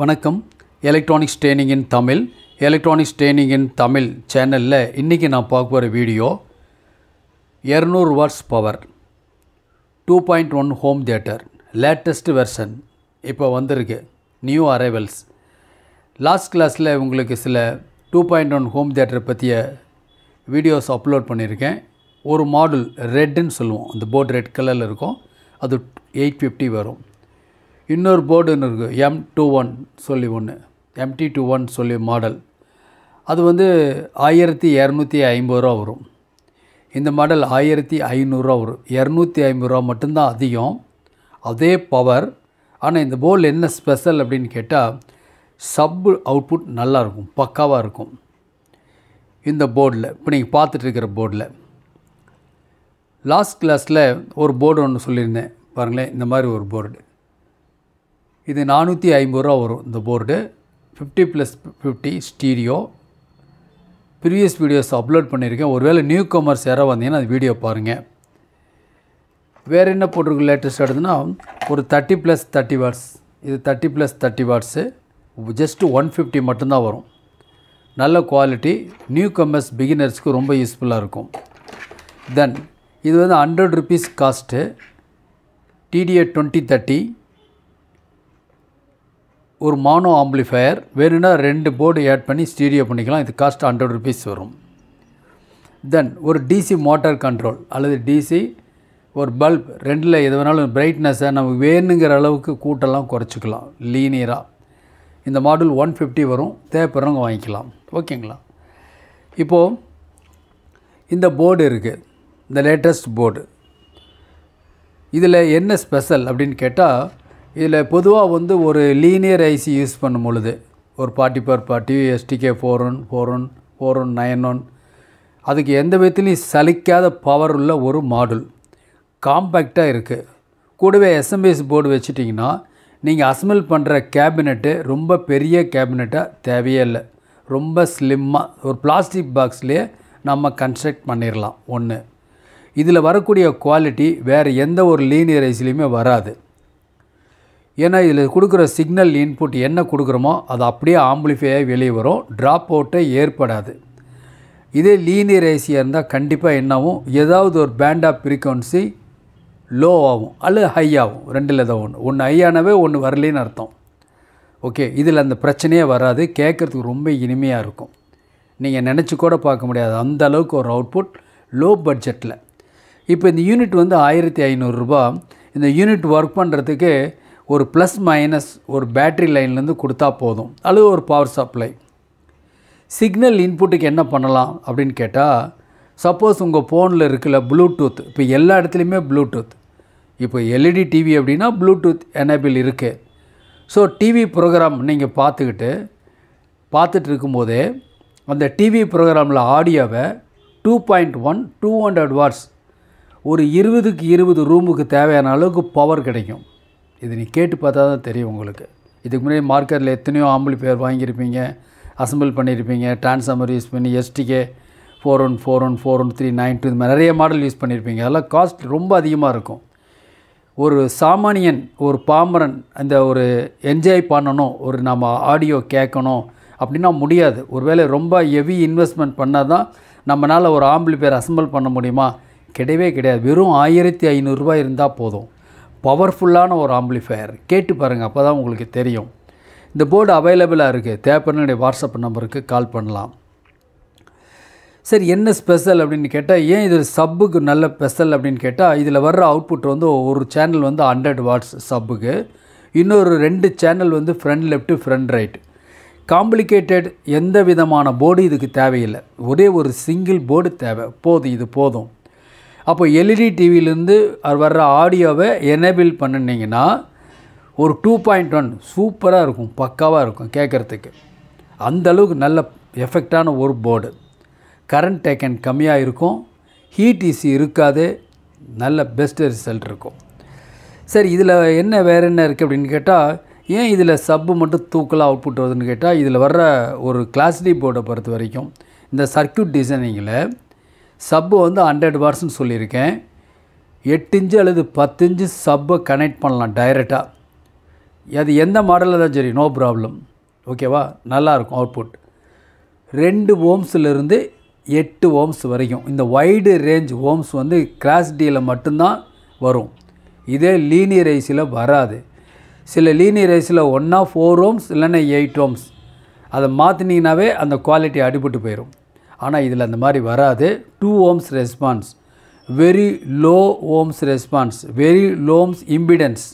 வணக்கம். Electronics training இன் தமிழ் சேனலில் இன்றைக்கி நான் பார்க்க போகிற video 200 watts power 2.1 home theatre latest version இப்போ வந்திருக்கு. New arrivals. லாஸ்ட் கிளாஸில் உங்களுக்கு சில 2.1 ஹோம் தியேட்டர் பற்றிய வீடியோஸ் அப்லோட் பண்ணியிருக்கேன். ஒரு மாடல் ரெட்டுன்னு சொல்லுவோம், அந்த போர்டு ரெட் கலரில் இருக்கும், அது 850 வரும். இன்னொரு போர்டுன்னு இருக்குது, M21 சொல்லி ஒன்று, MT21 சொல்லி மாடல், அது வந்து 1250 ரூபா வரும். இந்த மாடல் 1500 ரூபா வரும். 250 ரூபா மட்டும்தான் அதிகம், அதே பவர். ஆனால் இந்த போர்டில் என்ன ஸ்பெஷல் அப்படின்னு கேட்டால், சப் அவுட்புட் நல்லாயிருக்கும், பக்காவாக இருக்கும். இந்த போர்டில் இப்போ நீங்கள் பார்த்துட்ருக்கிற போர்டில் லாஸ்ட் கிளாஸில் ஒரு போர்டு ஒன்று சொல்லியிருந்தேன் பாருங்களேன். இந்த மாதிரி ஒரு போர்டு, இது 450 ரூபா வரும். இந்த board 50+50 stereo. Previous videos upload பண்ணியிருக்கேன். ஒருவேளை நியூ கமர்ஸ் யாராவது வந்தீங்கன்னா அது வீடியோ பாருங்கள். வேறு என்ன போட்டிருக்கு லேட்டஸ்ட் எடுத்துன்னா, ஒரு 30+30 வாட்ஸ். இது 30+30 வாட்ஸு, ஜஸ்ட்டு 150 மட்டும்தான் வரும். நல்ல குவாலிட்டி, நியூ கமர்ஸ் பிகினர்ஸ்க்கு ரொம்ப யூஸ்ஃபுல்லாக இருக்கும். தென் இது வந்து 100 rupees காஸ்ட்டு. TDA 2030 ஒரு மானோ ஆம்பிளிஃபயர். வேணும்னா 2 போர்டு ஆட் பண்ணி ஸ்டீரியோ பண்ணிக்கலாம். இது காஸ்ட் 100 rupees வரும். தென் ஒரு டிசி மோட்டார் கண்ட்ரோல் அல்லது டிசி ஒரு பல்ப், ரெண்டில் எது வேணாலும் பிரைட்னஸை நமக்கு வேணுங்கிற அளவுக்கு கூட்டெல்லாம் குறைச்சிக்கலாம் லீனியராக. இந்த மாடல் 150 வரும். தேவைப்படுறவங்க வாங்கிக்கலாம். ஓகேங்களா? இப்போது இந்த போர்டு இருக்குது, இந்த லேட்டஸ்ட் போர்டு. இதில் என்ன ஸ்பெஷல் அப்படின்னு கேட்டால், இதில் பொதுவாக வந்து ஒரு லீனியர் ஐசி யூஸ் பண்ணும் பொழுது ஒரு 40x40 STK 4191 அதுக்கு எந்த விதத்துலையும் சலிக்காத பவர் உள்ள ஒரு மாடல். காம்பேக்டாக இருக்குது. கூடவே எஸ்எம்பிஎஸ் போர்டு வச்சுட்டிங்கன்னா நீங்கள் அசம்பிள் பண்ணுற கேபினெட்டு ரொம்ப பெரிய கேபினெட்டாக தேவையே இல்லை. ரொம்ப ஸ்லிம்மாக ஒரு பிளாஸ்டிக் பாக்ஸ்லேயே நம்ம கன்ஸ்ட்ரக்ட் பண்ணிடலாம். ஒன்று, இதில் வரக்கூடிய குவாலிட்டி வேறு எந்த ஒரு லீனியர் ஐசிலையுமே வராது. ஏன்னா இதில் கொடுக்குற சிக்னல் இன்புட் என்ன கொடுக்குறோமோ அது அப்படியே ஆம்பிளிஃபையாக வெளியே வரும், ட்ராப் அவுட்டே ஏற்படாது. இதே லீனியர் ஐசியாக இருந்தால் கண்டிப்பாக என்னாகும், ஏதாவது ஒரு பேண்ட் ஆஃப் ஃப்ரீக்வன்சி லோ ஆகும் அல்லது ஹை ஆகும். ரெண்டில் தான் ஒன்று ஹை ஆனவே ஒன்று வரலேன்னு அர்த்தம். ஓகே, இதில் அந்த பிரச்சனையே வராது. கேட்குறதுக்கு ரொம்ப இனிமையாக இருக்கும். நீங்கள் நினச்சி கூட பார்க்க முடியாது அந்த அளவுக்கு ஒரு அவுட்புட் லோ பட்ஜெட்டில். இப்போ இந்த யூனிட் வந்து 1500 ரூபா. இந்த யூனிட் ஒர்க் பண்ணுறதுக்கு ஒரு ப்ளஸ் மைனஸ் ஒரு பேட்ரி லைன்லேருந்து கொடுத்தா போதும், அல்லது ஒரு பவர் சப்ளை. சிக்னல் இன்புட்டுக்கு என்ன பண்ணலாம் அப்படின்னு கேட்டால், சப்போஸ் உங்கள் ஃபோனில் இருக்குல்ல ப்ளூடூத், இப்போ எல்லா இடத்துலையுமே ப்ளூடூத். இப்போ எல்இடி டிவி அப்படின்னா ப்ளூடூத் எனேபிள் இருக்குது. ஸோ டிவி ப்ரோக்ராம் நீங்கள் பார்த்துட்டு இருக்கும்போதே அந்த டிவி ப்ரோக்ராமில் ஆடியோவை 2.1 200 வாட்ஸ் ஒரு 20க்கு 20 ரூமுக்கு தேவையான அளவுக்கு பவர் கிடைக்கும். இது நீ கேட்டு பார்த்தா தான் தெரியும் உங்களுக்கு. இதுக்கு முன்னாடி மார்க்கெட்டில் எத்தனையோ ஆம்பிளிஃபையர் வாங்கியிருப்பீங்க, அசம்பிள் பண்ணியிருப்பீங்க, டிரான்ஸ்ஃபார்மர் யூஸ் பண்ணி STK 4141 4139 இது மாதிரி நிறைய மாடல் யூஸ் பண்ணியிருப்பீங்க. அதெல்லாம் காஸ்ட் ரொம்ப அதிகமாக இருக்கும். ஒரு சாமானியன், ஒரு பாமரன் அந்த ஒரு என்ஜாய் பண்ணணும், ஒரு நம்ம ஆடியோ கேட்கணும் அப்படின்னா முடியாது. ஒருவேளை ரொம்ப ஹெவி இன்வெஸ்ட்மெண்ட் பண்ணால் தான் நம்மளால் ஒரு ஆம்பிளிஃபையர் அசம்பிள் பண்ண முடியுமா? கிடையவே கிடையாது. வெறும் 1500 ரூபாய் இருந்தால் போதும். பவர்ஃபுல்லான ஒரு ஆம்பிளிஃபையர். கேட்டு பாருங்கள், அப்போ தான் உங்களுக்கு தெரியும். இந்த போர்டு அவைலபிளாக இருக்குது. தேவைப்படுற வாட்ஸ்அப் நம்பருக்கு கால் பண்ணலாம். சரி, என்ன ஸ்பெஷல் அப்படின்னு கேட்டால், ஏன் இது சப்புக்கு நல்ல ஸ்பெஷல் அப்படின்னு கேட்டால், இதில் வர்ற அவுட்புட் வந்து ஒரு சேனல் வந்து 100 வாட்ஸ் சப்புக்கு, இன்னொரு 2 சேனல் வந்து front left front right. Complicated எந்த விதமான போர்டு இதுக்கு தேவையில்லை. ஒரே ஒரு சிங்கிள் போர்டு தேவை, போதும், இது போதும். அப்போ எல்இடி டிவியிலேருந்து வர்ற ஆடியோவை எனேபிள் பண்ணினீங்கன்னா ஒரு 2.1 சூப்பராக இருக்கும், பக்காவாக இருக்கும் கேட்குறதுக்கு. அந்தளவுக்கு நல்ல எஃபெக்டான ஒரு போர்டு. கரண்ட் டேக்கன் கம்மியாக இருக்கும், ஹீட் இசி இருக்காது, நல்ல பெஸ்ட்டு ரிசல்ட் இருக்கும். சரி, இதில் என்ன வேறு என்ன இருக்குது அப்படின்னு கேட்டால், ஏன் இதில் சப்பு மட்டும் தூக்கலாக அவுட்புட் வருதுன்னு கேட்டால், இதில் வர்ற ஒரு கிளாஸ் டி போர்டை பொறுத்த வரைக்கும் இந்த சர்க்யூட் டிசைனிங்கில் சப்பு வந்து 100 வாட்ஸ்ன்னு சொல்லியிருக்கேன். 8 இன்ச்சு அல்லது 10 இன்ச்சு சப்பை கனெக்ட் பண்ணலாம் டைரெக்டாக. அது எந்த மாடலில் தான் சரி, நோ ப்ராப்ளம். ஓகேவா, நல்லாயிருக்கும் அவுட்புட். 2 ஓம்ஸ்லேருந்து 8 ஓம்ஸ் வரைக்கும் இந்த வைடு ரேஞ்ச் ஓம்ஸ் வந்து கிளாஸ் டியில் மட்டும்தான் வரும். இதே லீனியர் ஐசியில் வராது. சில லீனியர் ஐசியில் 4 ஓம்ஸ் இல்லைன்னா 8 ஓம்ஸ், அதை மாற்றினீங்கன்னாவே அந்த குவாலிட்டி அடிபட்டு போயிடும். ஆனால் இதில் அந்த மாதிரி வராது. 2 ohms response, very low ohms response, very low ohms impedance.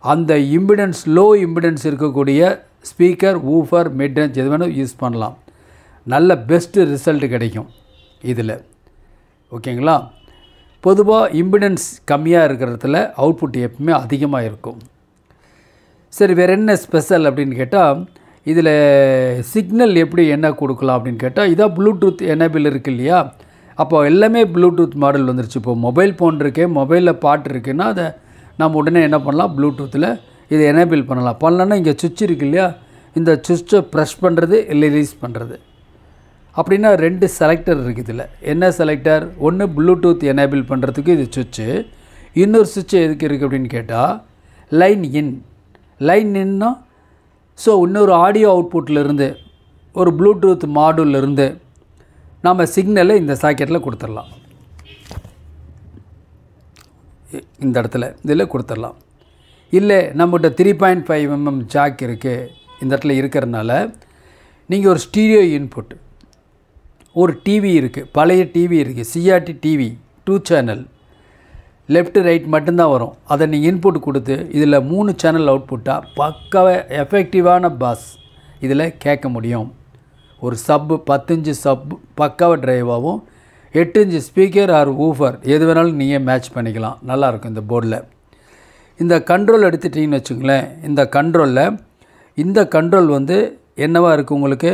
அந்த இம்பிடன்ஸ், லோ இம்பிடன்ஸ் இருக்கக்கூடிய ஸ்பீக்கர், ஊஃபர், மிட் ரேஞ்ச் எது வேணும் யூஸ் பண்ணலாம். நல்ல பெஸ்ட்டு ரிசல்ட் கிடைக்கும் இதில். ஓகேங்களா. பொதுவாக இம்பிடன்ஸ் கம்மியாக இருக்கிறதுல அவுட்புட் எப்பவுமே அதிகமாக இருக்கும். சரி, வேறு என்ன ஸ்பெஷல் அப்படின்னு கேட்டால், இதில் சிக்னல் எப்படி என்ன கொடுக்கலாம் அப்படின்னு கேட்டால், இதான் ப்ளூடூத் எனேபிள் இருக்குது இல்லையா. அப்போ எல்லாமே ப்ளூடூத் மாடல் வந்துருச்சு. இப்போ மொபைல் ஃபோன் இருக்கு, மொபைலில் பாட்டு இருக்குன்னா அதை நம்ம உடனே என்ன பண்ணலாம், ப்ளூடூத்தில் இதை எனேபிள் பண்ணலாம். பண்ணலன்னா இங்கே சுவிட்ச் இருக்கு இல்லையா, இந்த சுவிட்சை ப்ரெஸ் பண்ணுறது இல்லை ரிலீஸ் பண்ணுறது. அப்படின்னா 2 செலக்டர் இருக்குது இதில். என்ன செலக்டர்? ஒன்று ப்ளூடூத் எனேபிள் பண்ணுறதுக்கு இது சுவிட்சு, இன்னொரு சுவிட்சு எதுக்கு இருக்குது அப்படின்னு கேட்டால் லைன் இன். லைன் இன்னா ஸோ இன்னொரு ஆடியோ அவுட்புட்லேருந்து ஒரு ப்ளூடூத் மாடுலேருந்து நம்ம சிக்னலை இந்த சாக்கெட்டில் கொடுத்துடலாம். இந்த இடத்துல இதில் கொடுத்துடலாம். இல்லை நம்மகிட்ட 3.5 mm ஜாக் இருக்குது இந்த இடத்துல இருக்கிறதுனால நீங்கள் ஒரு ஸ்டீரியோ இன்புட், ஒரு டிவி இருக்குது, பழைய டிவி இருக்குது, CRT TV 2 channel, left right மட்டும்தான் வரும். அதை நீங்கள் இன்புட் கொடுத்து இதில் 3 சேனல் அவுட்புட்டாக பக்காவாக எஃபெக்டிவான பாஸ் இதில் கேட்க முடியும். ஒரு சப்பு 10 இன்ச்சு சப் பக்காவாக ட்ரைவாகவும் 8 இன்ச்சு ஸ்பீக்கர் ஆர் ஊஃபர் எது வேணாலும் நீங்கள் மேட்ச் பண்ணிக்கலாம். நல்லாயிருக்கும் இந்த போர்டில். இந்த கண்ட்ரோல் எடுத்துட்டிங்கன்னு வச்சுங்களேன். இந்த கண்ட்ரோல் வந்து என்னவாக இருக்குது உங்களுக்கு,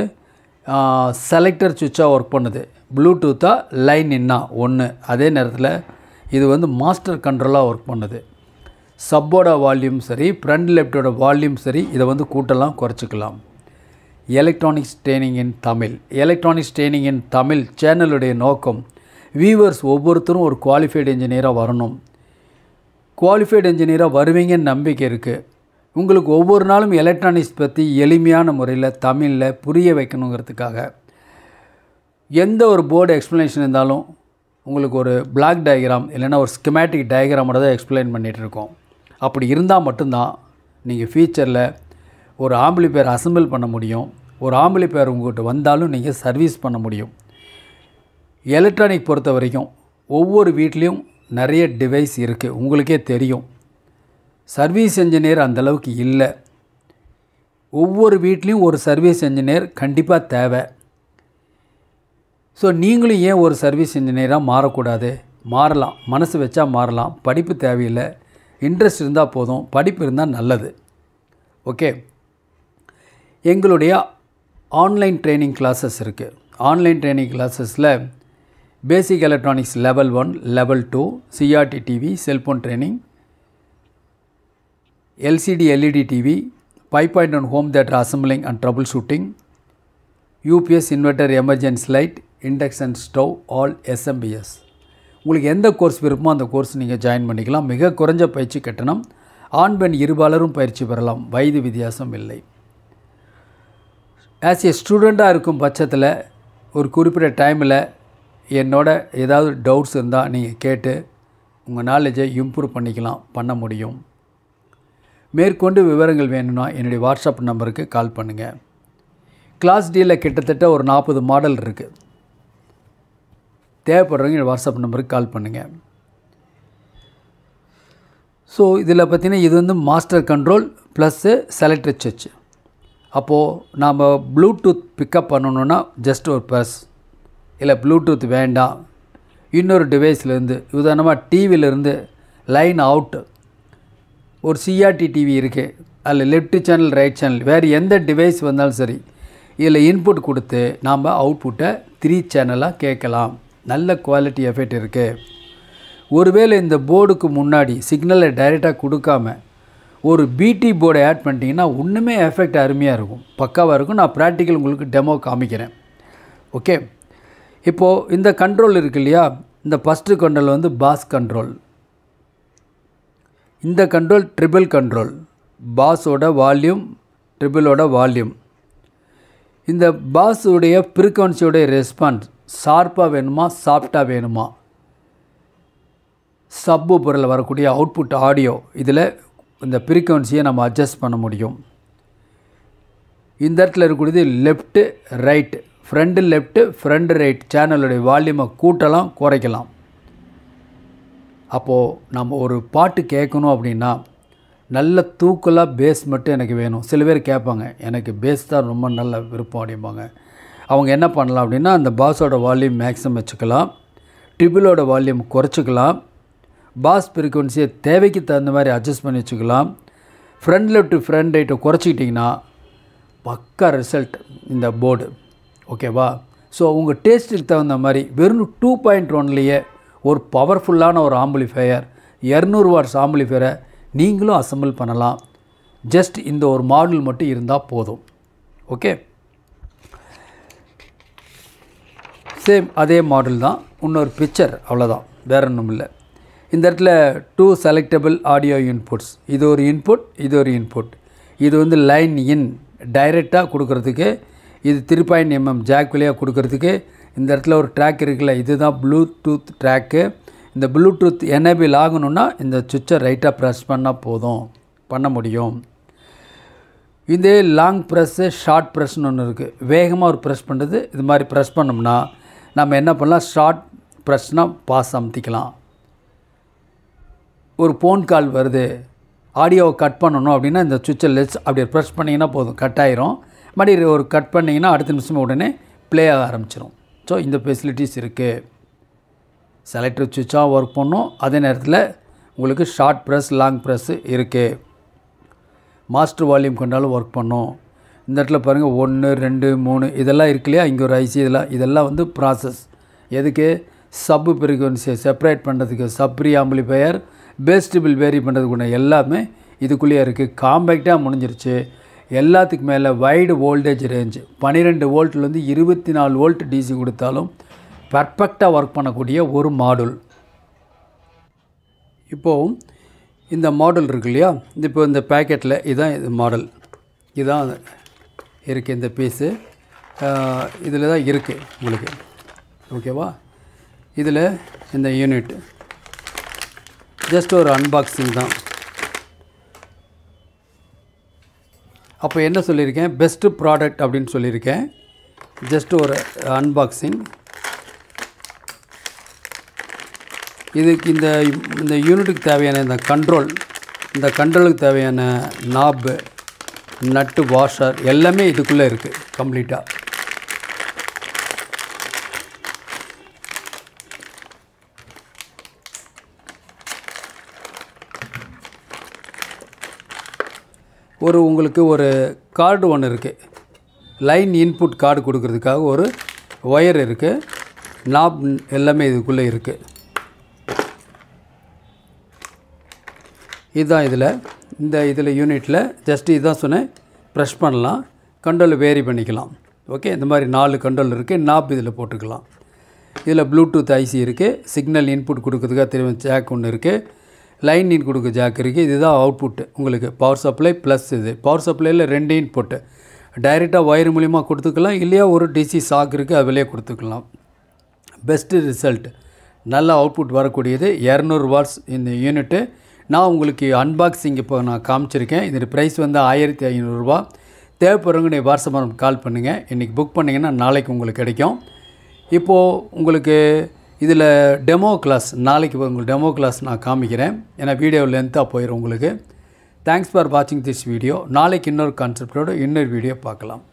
செலக்டர் சுவிட்சாக ஒர்க் பண்ணுது. ப்ளூடூத்தாக லைன் இன்னா ஒன்று. அதே நேரத்தில் இது வந்து மாஸ்டர் கண்ட்ரோலாக ஒர்க் பண்ணுது. சப்போட வால்யூம் சரி, ஃப்ரண்ட் லெஃப்டோட வால்யூம் சரி, இதை வந்து கூட்டலாம் குறைச்சிக்கலாம். Electronics training in Tamil. Electronics training in Tamil சேனலுடைய நோக்கம் வியூவர்ஸ் ஒவ்வொருத்தரும் ஒரு குவாலிஃபைடு இன்ஜினியராக வரணும். குவாலிஃபைடு இன்ஜினியராக வருவீங்கன்னு நம்பிக்கை இருக்குது. உங்களுக்கு ஒவ்வொரு நாளும் எலக்ட்ரானிக்ஸ் பற்றி எளிமையான முறையில் தமிழில் புரிய வைக்கணுங்கிறதுக்காக எந்த ஒரு போர்டு எக்ஸ்ப்ளனேஷன் இருந்தாலும் உங்களுக்கு ஒரு பிளாக் டயக்ராம் இல்லைன்னா ஒரு ஸ்கெமேட்டிக் டயக்ராமோட தான் எக்ஸ்பிளைன் பண்ணிகிட்ருக்கோம். அப்படி இருந்தால் மட்டும்தான் நீங்கள் ஃபியூச்சரில் ஒரு ஆம்பிளிஃபையர் அசெம்பிள் பண்ண முடியும். ஒரு ஆம்பிளிஃபையர் உங்கள்கிட்ட வந்தாலும் நீங்கள் சர்வீஸ் பண்ண முடியும். எலக்ட்ரானிக் பொறுத்த வரைக்கும் ஒவ்வொரு வீட்லேயும் நிறைய டிவைஸ் இருக்குது, உங்களுக்கே தெரியும். சர்வீஸ் இன்ஜினியர் அந்தளவுக்கு இல்லை. ஒவ்வொரு வீட்லேயும் ஒரு சர்வீஸ் இன்ஜினியர் கண்டிப்பாக தேவை. ஸோ நீங்களும் ஏன் ஒரு சர்வீஸ் இன்ஜினியராக மாறக்கூடாது? மாறலாம், மனசு வச்சா மாறலாம். படிப்பு தேவையில்லை, இன்ட்ரெஸ்ட் இருந்தால் போதும், படிப்பு இருந்தால் நல்லது. ஓகே. எங்களுடைய ஆன்லைன் ட்ரைனிங் கிளாஸஸ் இருக்குது. ஆன்லைன் ட்ரைனிங் கிளாஸஸில் basic electronics level 1, level 2, CRT TV, cellphone training, LCD LED TV, 5.1 home theatre assembling and troubleshooting, UPS inverter emergency light, induction stove, all SMPS. உங்களுக்கு எந்த course விருப்பமோ அந்த course நீங்கள் join பண்ணிக்கலாம். மிக குறைஞ்ச பயிற்சி கட்டணம். ஆண் பெண் இருபாலரும் பயிற்சி பெறலாம். வயது வித்தியாசம் இல்லை. ஆஸ் ஏ ஸ்டூடெண்ட்டாக இருக்கும் பட்சத்தில் ஒரு குறிப்பிட்ட டைமில் என்னோட ஏதாவது டவுட்ஸ் இருந்தால் நீங்கள் கேட்டு உங்கள் நாலேஜை இம்ப்ரூவ் பண்ண முடியும். மேற்கொண்டு விவரங்கள் வேணும்னா என்னுடைய வாட்ஸ்அப் நம்பருக்கு கால் பண்ணுங்கள். கிளாஸ் டியில் கிட்டத்தட்ட ஒரு 40 மாடல் இருக்குது. தேவைப்படுறவங்க என்னோடய வாட்ஸ்அப் நம்பருக்கு கால் பண்ணுங்கள். ஸோ இதில் பார்த்திங்கன்னா இது வந்து மாஸ்டர் கண்ட்ரோல் ப்ளஸ்ஸு செலக்டர் சுவிட்ச். அப்போது நாம் ப்ளூடூத் பிக்கப் பண்ணணுன்னா ஜஸ்ட் ஒரு ப்ரெஸ், இல்லை ப்ளூடூத் வேண்டாம் இன்னொரு டிவைஸ்லேருந்து, உதாரணமாக டிவியிலேருந்து லைன் அவுட்டு, ஒரு சிஆர்டி டிவி இருக்குது, அதில் லெஃப்ட் சேனல் ரைட் சேனல் வேறு எந்த டிவைஸ் வந்தாலும் சரி, இதில் இன்புட் கொடுத்து நாம் அவுட்புட்டை 3 சேனலாக கேட்கலாம். நல்ல குவாலிட்டி எஃபெக்ட் இருக்குது. ஒருவேளை இந்த போர்டுக்கு முன்னாடி சிக்னலை டைரெக்டாக கொடுக்காம ஒரு பிடி போர்டை ஆட் பண்ணிட்டீங்கன்னா இன்னுமே எஃபெக்ட் அருமையாக இருக்கும், பக்காவாக இருக்கும். நான் ப்ராக்டிக்கல் உங்களுக்கு டெமோ காமிக்கிறேன். ஓகே. இப்போது இந்த கண்ட்ரோல் இருக்குது இல்லையா, இந்த ஃபஸ்ட்டு கண்ட்ரோல் வந்து பாஸ் கண்ட்ரோல், இந்த கண்ட்ரோல் ட்ரிபிள் கண்ட்ரோல், பாஸோட வால்யூம், ட்ரிபிளோட வால்யூம். இந்த பாஸுடைய ஃப்ரீக்வன்சியோடைய ரெஸ்பான்ஸ் ஷார்ப்பாக வேணுமா சாஃப்டாக வேணுமா, சப்வூஃபரில் வரக்கூடிய அவுட்புட் ஆடியோ இதில் இந்த ஃப்ரீக்வன்சியை நம்ம அட்ஜஸ்ட் பண்ண முடியும். இந்த இடத்துல இருக்கக்கூடியது left right, front left front right சேனலுடைய வால்யூமை கூட்டலாம் குறைக்கலாம். அப்போது நம்ம ஒரு பாட்டு கேட்கணும் அப்படின்னா நல்ல தூக்கலாக பேஸ் மட்டும் எனக்கு வேணும். சில பேர் கேட்பாங்க எனக்கு பேஸ் தான் ரொம்ப நல்ல விருப்பம் அப்படிம்பாங்க. அவங்க என்ன பண்ணலாம் அப்படின்னா அந்த பாஸோட வால்யூம் மேக்ஸிமம் வச்சுக்கலாம், ட்ரிபிளோட வால்யூம் குறைச்சிக்கலாம், பாஸ் ஃப்ரீக்வன்சியை தேவைக்கு தகுந்த மாதிரி அட்ஜஸ்ட் பண்ணி வச்சுக்கலாம். ஃப்ரண்ட் லெஃப்ட் ஃப்ரண்ட் ரைட்டை குறைச்சிக்கிட்டிங்கன்னா பக்கா ரிசல்ட் இந்த போர்டு. ஓகேவா? ஸோ உங்கள் டேஸ்ட்டுக்கு தகுந்த மாதிரி வெறும் 2.1லேயே ஒரு பவர்ஃபுல்லான ஒரு ஆம்பிளிஃபையர் 200 வாட்ஸ் ஆம்பிளிஃபையரை நீங்களும் அசம்பிள் பண்ணலாம். ஜஸ்ட் இந்த ஒரு மாடல் மட்டும் இருந்தால் போதும். ஓகே, சேம் அதே மாடல் தான், இன்னொரு பிக்சர் அவ்வளோதான், வேறு ஒன்றும் இல்லை. இந்த இடத்துல 2 செலக்டபிள் ஆடியோ இன்புட்ஸ், இது ஒரு இன்புட், இது ஒரு இன்புட். இது வந்து லைன் இன் டைரெக்டாக கொடுக்குறதுக்கு, இது 3.mm ஜாக் வழியாக கொடுக்குறதுக்கு. இந்த இடத்துல ஒரு ட்ராக் இருக்குல்ல, இதுதான் ப்ளூடூத் ட்ராக்கு. இந்த ப்ளூடூத் எனேபிள் ஆகணுன்னா இந்த சுவிட்சை ரைட்டாக ப்ரெஸ் பண்ணால் போதும், பண்ண முடியும். இதே லாங் ப்ரெஸ்ஸு ஷார்ட் ப்ரெஸ்ன்னு ஒன்று இருக்குது. வேகமாக ஒரு ப்ரெஸ் பண்ணுறது, இது மாதிரி ப்ரெஸ் பண்ணோம்னா நம்ம என்ன பண்ணலாம், ஷார்ட் ப்ரெஸ்னால் பாஸ் அமுத்திக்கலாம். ஒரு ஃபோன் கால் வருது, ஆடியோவை கட் பண்ணணும் அப்படின்னா இந்த சுவிட்சை லெஸ் அப்படியே ப்ரெஸ் பண்ணிங்கன்னா போதும், கட் ஆயிரும். மறுபடியும் ஒரு கட் பண்ணிங்கன்னா அடுத்த நிமிஷம் உடனே ப்ளே ஆக ஆரம்பிச்சிடும். ஸோ இந்த ஃபெசிலிட்டிஸ் இருக்குது. செலக்டிவ் சுவிட்சாக ஒர்க் பண்ணும், அதே நேரத்தில் உங்களுக்கு ஷார்ட் ப்ரெஸ் லாங் ப்ரெஸ்ஸு இருக்குது. மாஸ்டர் வால்யூம் கொண்டாலும் ஒர்க் பண்ணும். இந்த இடத்துல பாருங்கள் 1 2 3 இதெல்லாம் இருக்கு இல்லையா, இங்கே ஒரு ஐசி, இதெல்லாம் வந்து ப்ராசஸ் எதுக்கு, சப் ஃப்ரீக்வன்சியை செப்பரேட் பண்ணுறதுக்கு, சப்ரி ஆம்பிளிஃபையர் பேஸ் ட்ரிபிள் வேரி பண்ணுறதுக்குள்ள எல்லாமே இதுக்குள்ளேயே இருக்குது. காம்பேக்டாக முடிஞ்சிருச்சு. எல்லாத்துக்கு மேலே வைடு வோல்டேஜ் ரேஞ்சு 12 வோல்ட்லேருந்து 24 வோல்ட் டிசி கொடுத்தாலும் பர்ஃபெக்டாக ஒர்க் பண்ணக்கூடிய ஒரு மாடல். இப்போது இந்த மாடல் இருக்கு இல்லையா, இப்போ இந்த பேக்கெட்டில் இதுதான் இது மாடல், இதுதான் இருக்குது இந்த பீஸு, இதில் தான் இருக்குது உங்களுக்கு. ஓகேவா? இதில் இந்த யூனிட் ஜஸ்ட் ஒரு அன்பாக்சிங் தான். அப்போ என்ன சொல்லியிருக்கேன், பெஸ்ட்டு ப்ராடக்ட் அப்படின்னு சொல்லியிருக்கேன். ஜஸ்ட் ஒரு அன்பாக்சிங். இதுக்கு இந்த யூனிட்டுக்கு தேவையான இந்த கண்ட்ரோலுக்கு தேவையான நாப்பு, நட்டு, வாஷர் எல்லாமே இதுக்குள்ளே இருக்குது கம்ப்ளீட்டாக. உங்களுக்கு ஒரு கார்டு ஒன்று இருக்குது, லைன் இன்புட் கார்டு கொடுக்கறதுக்காக ஒரு ஒயர் இருக்குது, நாப் எல்லாமே இதுக்குள்ளே இருக்குது. இதுதான் இதில் யூனிட்டில் ஜஸ்ட் இதுதான் சொன்னேன், ப்ரெஸ் பண்ணலாம், கண்ட்ரோல் வேரி பண்ணிக்கலாம். ஓகே, இந்த மாதிரி 4 கண்ட்ரோல் இருக்குது, நாப் இதில் போட்டுக்கலாம். இதில் ப்ளூடூத் ஐசி இருக்குது, சிக்னல் இன்புட் கொடுக்கறதுக்காக திரும்ப ஜாக் ஒன்று இருக்குது, லைன் இன் கொடுக்க ஜாக் இருக்குது. இதுதான் அவுட்புட்டு உங்களுக்கு, பவர் சப்ளை ப்ளஸ் இது. பவர் சப்ளையில் 2 இன்புட்டு டைரெக்டாக ஒயர் மூலிமா கொடுத்துக்கலாம், இல்லையா ஒரு டிசி சாக் இருக்குது அதிலே கொடுத்துக்கலாம். பெஸ்ட்டு ரிசல்ட், நல்ல அவுட்புட் வரக்கூடியது. 200 வாட்ஸ் இந்த யூனிட்டு. நான் உங்களுக்கு அன்பாக்சிங் இப்போ நான் காமிச்சிருக்கேன். இதோட ப்ரைஸ் வந்து 1500 ரூபா. தேவைப்படுறவங்க நீங்கள் வாட்ஸ்அப் கால் பண்ணுங்கள். இன்றைக்கி புக் பண்ணிங்கன்னா நாளைக்கு உங்களுக்கு கிடைக்கும். இப்போது உங்களுக்கு இதில் டெமோ கிளாஸ், நாளைக்கு உங்களுக்கு டெமோ கிளாஸ் நான் காமிக்கிறேன், ஏன்னா வீடியோ லென்த்தாக போயிடும் உங்களுக்கு. தேங்க்ஸ் ஃபார் வாட்சிங் திஸ் வீடியோ. நாளைக்கு இன்னொரு கான்செப்டோடு இன்னொரு வீடியோ பார்க்கலாம்.